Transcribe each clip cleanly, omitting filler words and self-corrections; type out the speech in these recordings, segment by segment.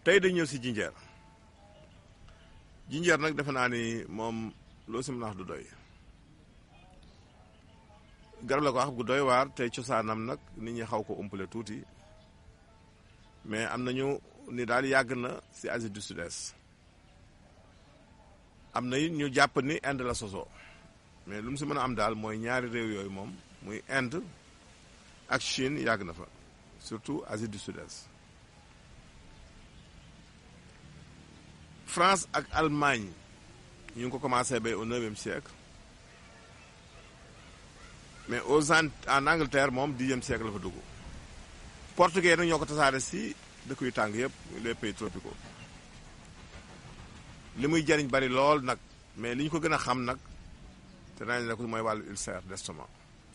tey dañ ñëw si jinjeer jinjeer nag defe naa ni moom loo si mën a wax du doy garab la ko wax gu doy waar tey cosaanam nag nit ñi xaw ko umpale tuuti mais am nañu ni daal yàgg na si Asie du Sud-Est am na it ñu jàpp ni Inde la sosoo mais lu mu si mën a am daal mooy ñaari réew yooyu moom muy Inde ak Chine yàgg na fa surtout Asie du Sud-Est. France ak Allemagne ñu ngi ko commencé bay au 9e siècle mais en Angleterre moom 10e siècle la fa dugg portugais nag ñoo ko tasaare si dëkk yu tàng yëpp les pays tropicaux li muy jariñ bari lool nag mais li ñu ko gën a xam nag te nañ la ko mooy wàllu ulcère d'estomac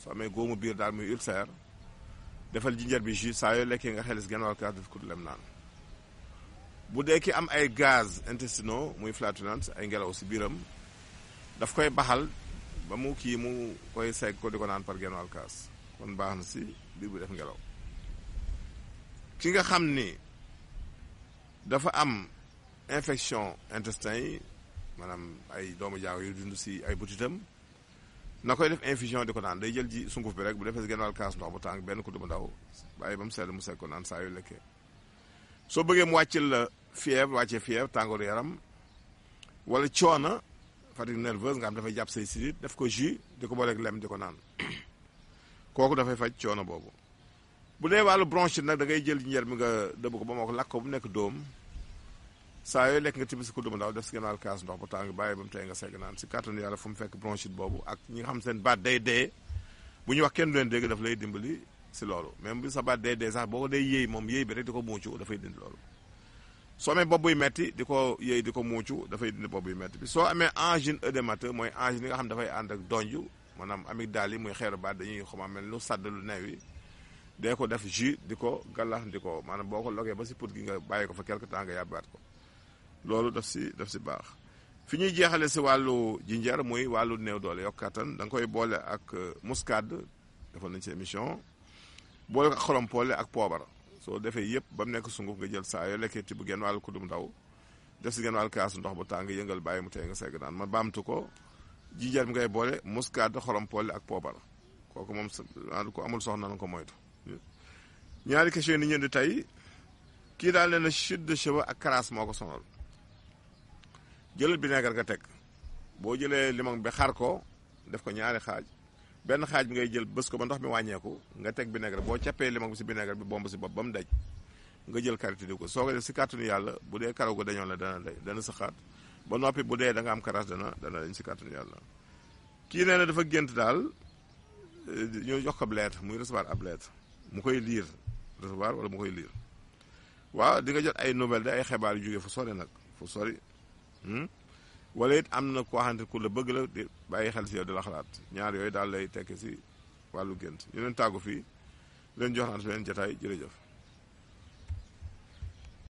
soo amee góomu biir daal muy ulcère defal jinjeer bi jus saa yoo lekkee nga xelis genn wàll kaas def ko lem naan bu dee ki am ay gaz intestinaux muy flatulence ay ngelaw si biiram daf koy baxal ba mu kii mu koy segg ko di ko naan par genn wàll kaas kon baax na si biir bu def ngelaw ki nga xam ni dafa am infection intestin yi maanaam ay doomu jaaw yu dund si ay butitam na koy def infusion di ko naan day jël ji sunguf bi rek bu defee si genn wàll kaas ndox bu tàng benn kuddu bu ndaw bàyyi ba mu sedd mu segg ko naan saa yu lekkee soo bëggee mu wàccil la fièvre wàccee fièvre tàngooru yaram wala coono fatigue nerveuse nga xam dafay jàpp say sidit def ko jus di ko booleeg lem di ko naan kooku dafay faj coono boobu bu dee wàllu bronchite nag da ngay jël jinjeer mi nga dëbb ko ba moo ko lakk ko bu nekk dóom saa yooyu lekk nga tibb si kuddu bu ndaw def si gànnaaw kaas ndox bu tàng bàyyi ba mu tey nga segg naan si kàttanu yàlla fu mu fekk bronchite boobu ak ñi nga xam seen baat day dee bu ñu wax kenn du leen dégg daf lay dimbali si loolu même bu sa baat day dee sax boo ko day yéey moom yéey bi rek di ko muucu dafay dindi loolu soo amee bopp buy metti di ko yéey di ko muucu dafay dindi bopp buy metti bi soo amee angine œdémateux mooy angine yi nga xam dafay ànd ak donju maanaam amygdale yi muy xeeru baat dañuy xama mel lu sàdd lu neew yi dee ko def jus di ko gallax di ko maanaam boo ko logee ba si put gi nga bàyyi ko fa quelque temps nga yàbbaat ko loolu daf si baax fi ñuy jeexale si wàllu jinjeer muy wàllu néew doole yokk kattan da nga koy boole ak muscade defoon nañ si émission boole ko ak xolompoole ak poobar soo defee yëpp ba mu nekk sunguf nga jël saa yoo lekkee tibb genn wàllu kuddum ndaw def si genn wàllu kaasu ndox bu tàng yëngal bàyyi mu tey nga segg naan ma baamtu ko jinjeer mi ngay boole muscade xolompoole ak poobar kooku moom ko amul soxna na ko moytu ñaari question ni ñeen di tey kii daal nee na chute de cheveux ak carasse moo ko sonal jëlal vinaigre nga teg boo jëlee limon bi xar ko def ko ñaari xaaj benn xaaj bi ngay jël bës ko ba ndox mi wàññeeku nga teg vinaigre boo cappee limon bi si vinaigre bi bomb si bopp ba mu daj nga jël karité di ko soo ko def si kàttanu yàlla bu dee karaw ko dañoon la dana saxaat ba noppi bu dee da nga am carasse dana dañ si kàttanu yàlla kii nee na dafa gént daal ñu jox ko lettre muy recevoir ab lettre mu koy lire recevoir wala mu koy lire waaw di nga jot ay nouvelle de ay xibaar yu jógee fu sori nag fu sori wala it am na koo xamante ku la bëgg la di bàyyi xel si yow di la xalaat ñaar yooyu daal lay tekki si wàllu gént ñu leen tàggu fii leen jox naan fi leen jotaay jërëjëf